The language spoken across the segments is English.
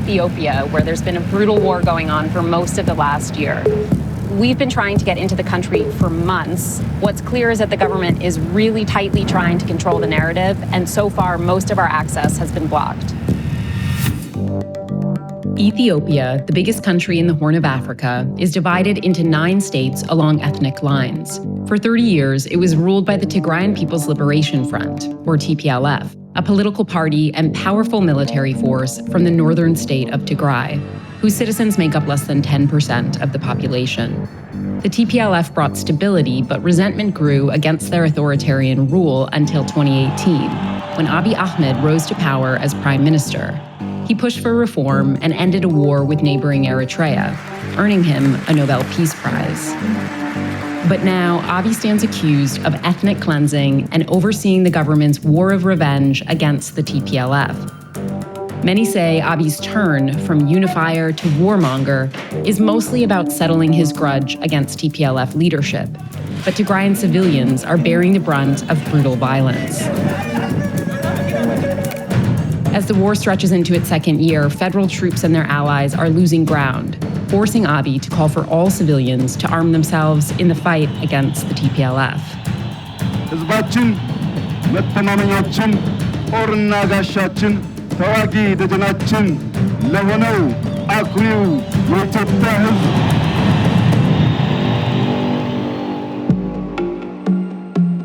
Ethiopia, where there's been a brutal war going on for most of the last year. We've been trying to get into the country for months. What's clear is that the government is really tightly trying to control the narrative, and so far, most of our access has been blocked. Ethiopia, the biggest country in the Horn of Africa, is divided into 9 states along ethnic lines. For 30 years, it was ruled by the Tigrayan People's Liberation Front, or TPLF, a political party and powerful military force from the northern state of Tigray, whose citizens make up less than 10% of the population. The TPLF brought stability, but resentment grew against their authoritarian rule until 2018, when Abiy Ahmed rose to power as prime minister. He pushed for reform and ended a war with neighboring Eritrea, earning him a Nobel Peace Prize. But now, Abiy stands accused of ethnic cleansing and overseeing the government's war of revenge against the TPLF. Many say Abiy's turn from unifier to warmonger is mostly about settling his grudge against TPLF leadership, but Tigrayan civilians are bearing the brunt of brutal violence. As the war stretches into its second year, federal troops and their allies are losing ground, forcing Abiy to call for all civilians to arm themselves in the fight against the TPLF.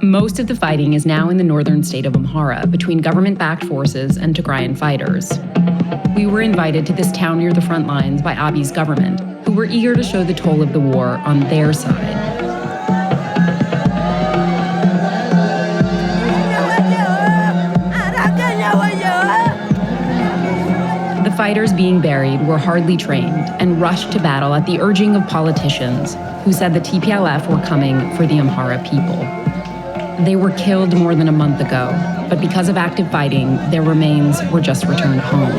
Most of the fighting is now in the northern state of Amhara between government-backed forces and Tigrayan fighters. We were invited to this town near the front lines by Abiy's government, who were eager to show the toll of the war on their side. The fighters being buried were hardly trained and rushed to battle at the urging of politicians who said the TPLF were coming for the Amhara people. They were killed more than a month ago, but because of active fighting, their remains were just returned home.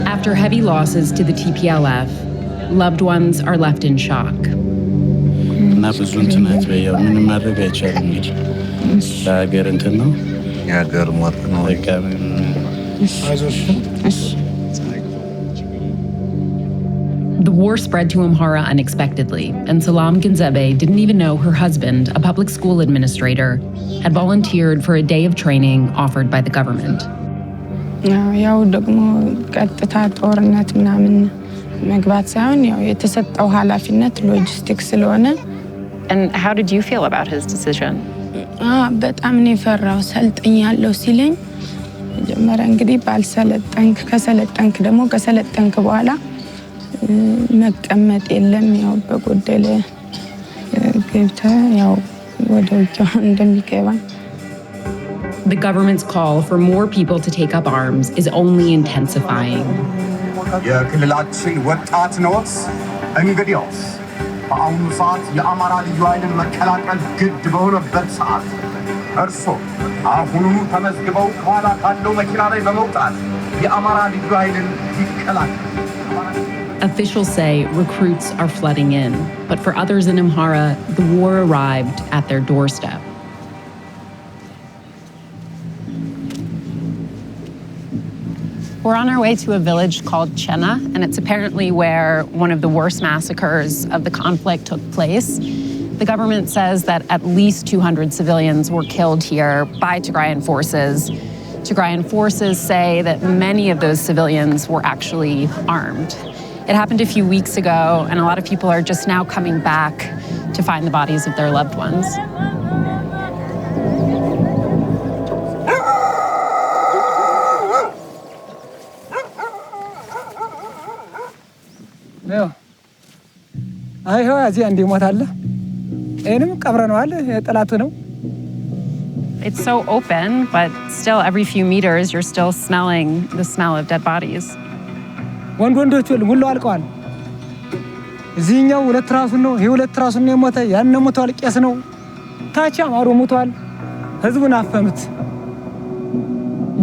After heavy losses to the TPLF, loved ones are left in shock. The war spread to Amhara unexpectedly, and Salam Genzebe didn't even know her husband, a public school administrator, had volunteered for a day of training offered by the government. And how did you feel about his decision? The government's call for more people to take up arms is only intensifying. Officials say recruits are flooding in, but for others in Amhara, the war arrived at their doorstep. We're on our way to a village called Chena, and it's apparently where one of the worst massacres of the conflict took place. The government says that at least 200 civilians were killed here by Tigrayan forces. Tigrayan forces say that many of those civilians were actually armed. It happened a few weeks ago, and a lot of people are just now coming back to find the bodies of their loved ones. It's so open, but still every few meters you're still smelling the smell of dead bodies.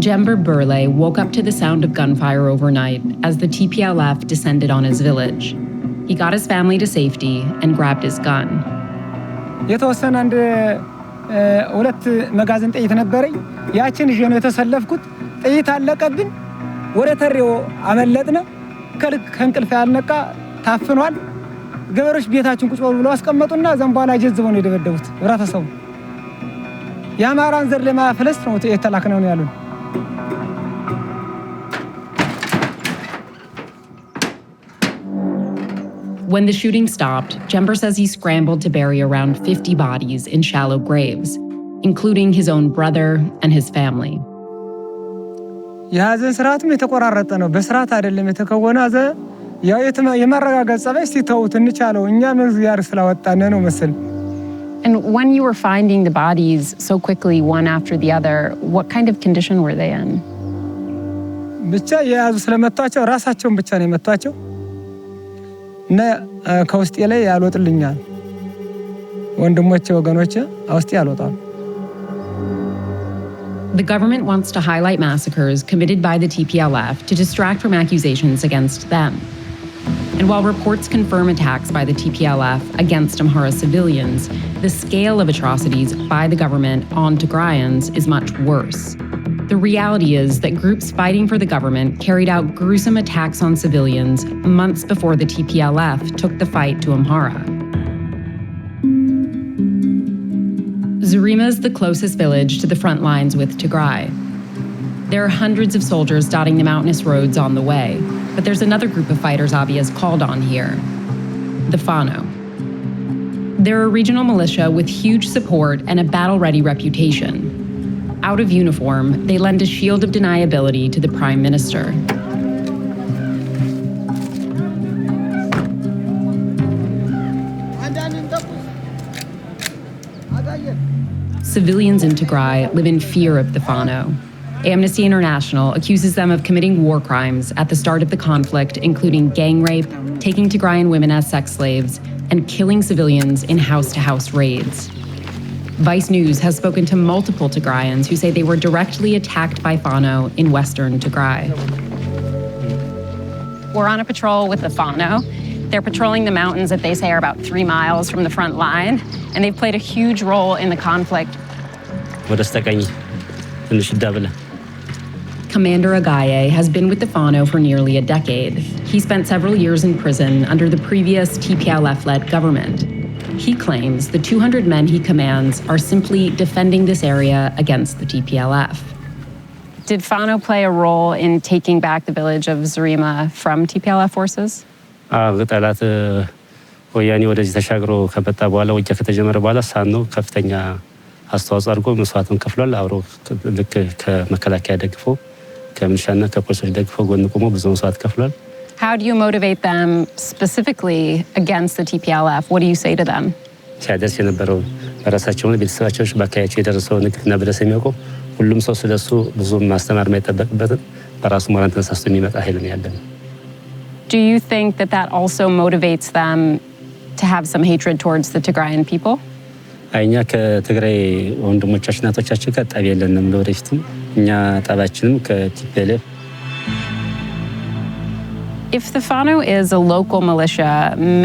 Jember Burle woke up to the sound of gunfire overnight as the TPLF descended on his village. He got his family to safety and grabbed his gun. የተወሰነ አንድ ሁለት መጋዘን ጥይት ነበረኝ ያችን ይዤ ነው የተሰለፍኩት ጥይት አለቀብኝ ወደ ተሬው አመለጥነ ከእንቅልፍ ያልነቃ ታፍኗል ገበሮች ቤታችን ቁጭ ብለው አስቀመጡና ዘንባላ ጀዝበው ነው የደበደቡት ህብረተሰቡ የአማራን ዘር ለማፈለስ ነው የተላከነው ነው ያሉን When the shooting stopped, Jember says he scrambled to bury around 50 bodies in shallow graves, including his own brother and his family. የሐዘን ስርዓቱም የተቆራረጠ ነው በስርዓት አይደለም የተከወነ አዘ ያው የማረጋጋት ጸባይ ሲተውት እንቻለው እኛ መዝያር ስላወጣነ ነው መሰል And when you were finding the bodies so quickly one after the other, what kind of condition were they in? ብቻ የያዙ ስለመጣቸው ራሳቸውን ብቻ ነው የመጣቸው እና ከውስጥ ላይ ያልወጥልኛል ወንድሞቼ ወገኖቼ አውስጥ ያልወጣሉ The government wants to highlight massacres committed by the TPLF to distract from accusations against them. And while reports confirm attacks by the TPLF against Amhara civilians, the scale of atrocities by the government on Tigrayans is much worse. The reality is that groups fighting for the government carried out gruesome attacks on civilians months before the TPLF took the fight to Amhara. Zarima is the closest village to the front lines with Tigray. There are hundreds of soldiers dotting the mountainous roads on the way, but there's another group of fighters Abiy has called on here, the Fano. They're a regional militia with huge support and a battle-ready reputation. Out of uniform, they lend a shield of deniability to the Prime Minister. Civilians in Tigray live in fear of the Fano. Amnesty International accuses them of committing war crimes at the start of the conflict, including gang rape, taking Tigrayan women as sex slaves, and killing civilians in house-to-house raids. Vice News has spoken to multiple Tigrayans who say they were directly attacked by Fano in western Tigray. We're on a patrol with the Fano. They're patrolling the mountains that they say are about 3 miles from the front line, and they've played a huge role in the conflict. Commander Agaye has been with the Fano for nearly a decade. He spent several years in prison under the previous TPLF-led government. He claims the 200 men he commands are simply defending this area against the TPLF. Did Fano play a role in taking back the village of Zarima from TPLF forces? ጠላት ወያኔ ወደዚህ ተሻግሮ ከመጣ በኋላ ወጃ ከተጀመረ በኋላ ሳኖ ከፍተኛ አስተዋጽኦ አድርጎ መስዋዕቱን ከፍሏል አብሮ ልክ ከመከላከያ ደግፎ ከምንሻና ከፖሊሶች ደግፎ ጎን ቆሞ ብዙ መስዋዕት ከፍሏል How do you motivate them specifically against the TPLF? What do you say to them? ሲያደርስ የነበረው በራሳቸው ቤተሰባቸው ባካያቸው የደረሰው ንክትና በደስ የሚያውቀው ሁሉም ሰው ስለሱ ብዙ ማስተማር የማይጠበቅበትም በራሱ ሞራል ተነሳስቶ የሚመጣ ኃይል ነው ያለው Do you think that that also motivates them to have some hatred towards the Tigrayan people? አይኛ ከትግራይ ወንድሞቻችን እናቶቻችን ጋር ጠብ የለንም ለወደፊትም እኛ ጠባችንም ከቲፒኤልኤፍ If the Fano is a local militia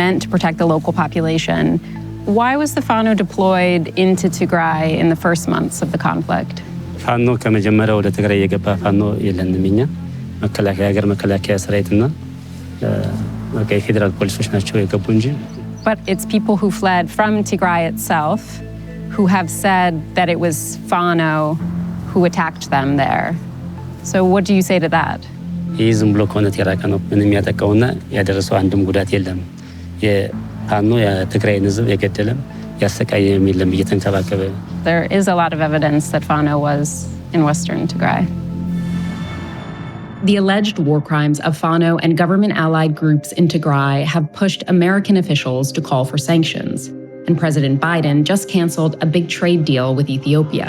meant to protect the local population, why was the Fano deployed into Tigray in the first months of the conflict? ፋኖ ከመጀመሪያ ወደ ትግራይ የገባ ፋኖ የለንም እኛ መከላከያ ሀገር መከላከያ ሰራዊትና ፌደራል ፖሊሶች ናቸው የገቡ እንጂ But it's people who fled from Tigray itself who have said that it was Fano who attacked them there. So what do you say to that? ይህ ዝም ብሎ ከእውነት የራቀ ነው ምንም ያጠቃውና ያደረሰው አንድም ጉዳት የለም የፋኖ የትግራይን ህዝብ የገደለም ያሰቃየም የለም እየተንከባከበ There is a lot of evidence that Fano was in western Tigray. The alleged war crimes of Fano and government-allied groups in Tigray have pushed American officials to call for sanctions, and President Biden just canceled a big trade deal with Ethiopia.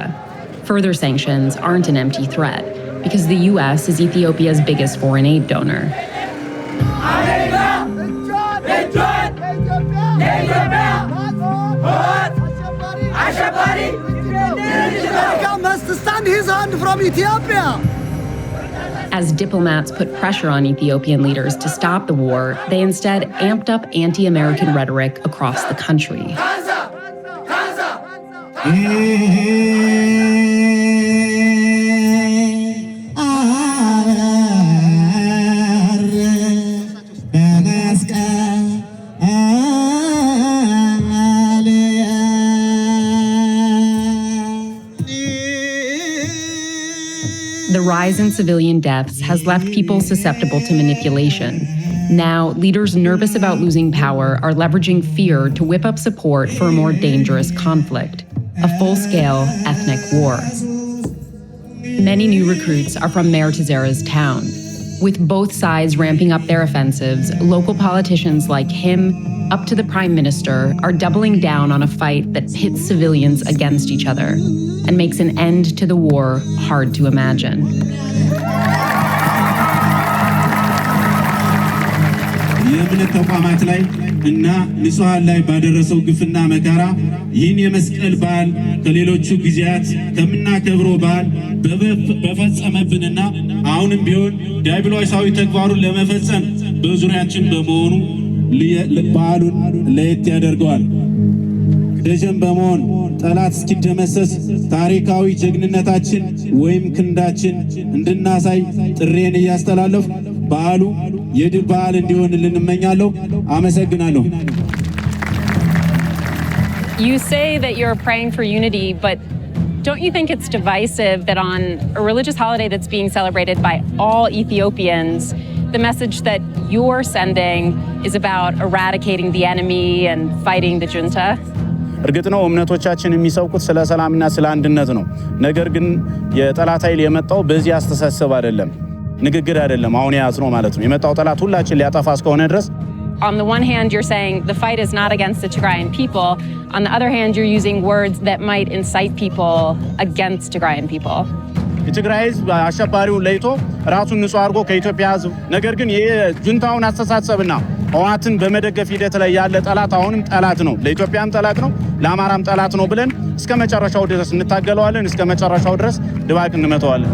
Further sanctions aren't an empty threat, because the U.S. is Ethiopia's biggest foreign aid donor. America must stand his hand from Ethiopia. As diplomats put pressure on Ethiopian leaders to stop the war, they instead amped up anti-American rhetoric across the country. The rise in civilian deaths has left people susceptible to manipulation. Now, leaders nervous about losing power are leveraging fear to whip up support for a more dangerous conflict, a full-scale ethnic war. Many new recruits are from Mayor Tazera's town. With both sides ramping up their offensives, local politicians like him, up to the Prime Minister, are doubling down on a fight that pits civilians against each other and makes an end to the war hard to imagine. የእምነት ተቋማት ላይ እና ንጹሃን ላይ ባደረሰው ግፍና መከራ ይህን የመስቀል በዓል ከሌሎቹ ጊዜያት ከምናከብረው በዓል በፈጸመብንና አሁንም ቢሆን ዲያብሎሳዊ ተግባሩን ለመፈጸም በዙሪያችን በመሆኑ በዓሉን ለየት ያደርገዋል። ደጀን በመሆን ጠላት እስኪደመሰስ ታሪካዊ ጀግንነታችን ወይም ክንዳችን እንድናሳይ ጥሬን እያስተላለፍ በዓሉ የድል በዓል እንዲሆንልን እመኛለሁ። አመሰግናለሁ። You say that you're praying for unity, but don't you think it's divisive that on a religious holiday that's being celebrated by all Ethiopians, the message that you're sending is about eradicating the enemy and fighting the junta? እርግጥ ነው እምነቶቻችን የሚሰብኩት ስለ ሰላምና ስለ አንድነት ነው። ነገር ግን የጠላት ኃይል የመጣው በዚህ አስተሳሰብ አይደለም፣ ንግግር አይደለም። አሁን ያዝነው ማለት ነው። የመጣው ጠላት ሁላችን ሊያጠፋ እስከሆነ ድረስ On the one hand, you're saying the fight is not against the Tigrayan people. On the other hand, you're using words that might incite people against Tigrayan people. የትግራይ ህዝብ አሸባሪውን ለይቶ ራሱን ንጹህ አድርጎ ከኢትዮጵያ ህዝብ ነገር ግን የጁንታውን አስተሳሰብና ህወሓትን በመደገፍ ሂደት ላይ ያለ ጠላት አሁንም ጠላት ነው፣ ለኢትዮጵያም ጠላት ነው፣ ለአማራም ጠላት ነው ብለን እስከ መጨረሻው ድረስ እንታገለዋለን። እስከ መጨረሻው ድረስ ድባቅ እንመታዋለን።